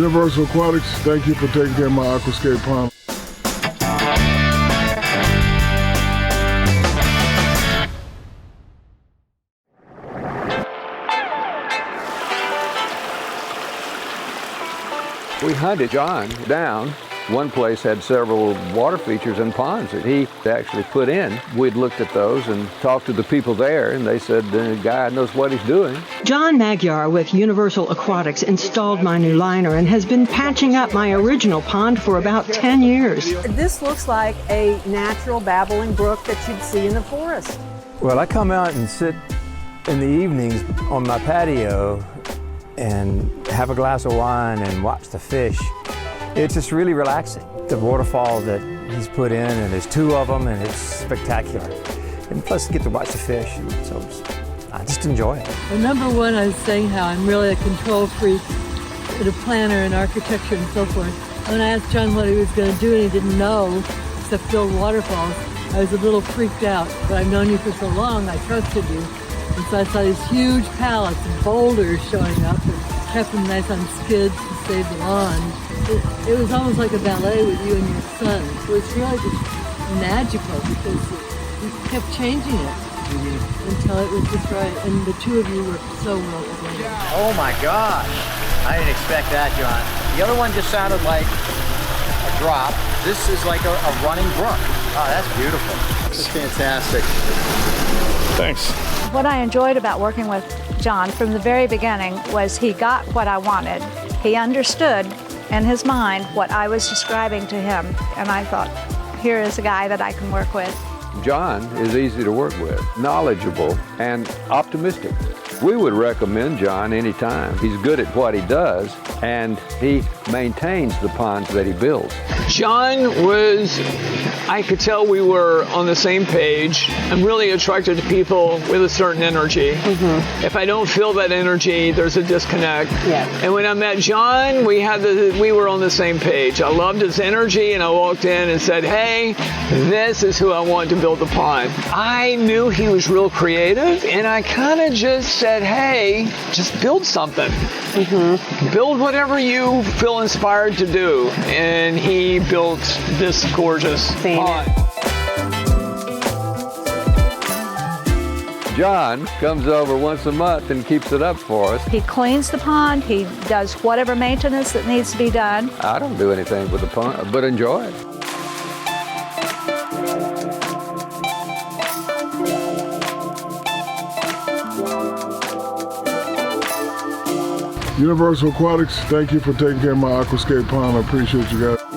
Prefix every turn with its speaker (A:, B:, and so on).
A: Universal Aquatics, thank you for taking care of my aquascape pond.
B: We hunted John down. One place had several water features and ponds that he actually put in. We'd looked at those and talked to the people there, and they said, the guy knows what he's doing.
C: John Magyar with Universal Aquatics installed my new liner and has been patching up my original pond for about 10 years.
D: This looks like a natural babbling brook that you'd see in the forest.
E: Well, I come out and sit in the evenings on my patio and have a glass of wine and watch the fish. It's just really relaxing. The waterfall that he's put in, and there's 2 of them, and it's spectacular. And plus, get to watch the fish, and so I just enjoy it.
F: Well, number one, I was saying how I'm really a control freak, and a planner and architecture and so forth. When I asked John what he was going to do and he didn't know, except build waterfalls, I was a little freaked out. But I've known you for so long, I trusted you. And so I saw these huge pallets of boulders showing up and kept them nice on skids to save the lawn. It was almost like a ballet with you and your son. So it's really just magical because you kept changing it until it was just right. And the 2 of you worked so well together.
G: Oh my gosh. I didn't expect that, John. The other one just sounded like a drop. This is like a running brook. Oh, that's beautiful. This is fantastic.
A: Thanks.
H: What I enjoyed about working with John from the very beginning was he got what I wanted. He understood in his mind what I was describing to him, and I thought, here is a guy that I can work with.
B: John is easy to work with, knowledgeable, and optimistic. We would recommend John anytime. He's good at what he does, and he maintains the ponds that he builds.
I: John was, I could tell we were on the same page. I'm really attracted to people with a certain energy. Mm-hmm. If I don't feel that energy, there's a disconnect.
D: Yeah.
I: And when I met John, we were on the same page. I loved his energy, and I walked in and said, hey, this is who I want to build the pond. I knew he was real creative, and I kind of just said, hey, just build something. Mm-hmm. Build whatever you feel inspired to do. And he built this gorgeous pond.
B: John comes over once a month and keeps it up for us.
H: He cleans the pond, he does whatever maintenance that needs to be done.
B: I don't do anything with the pond, but enjoy it.
A: Universal Aquatics, thank you for taking care of my aquascape pond. I appreciate you guys.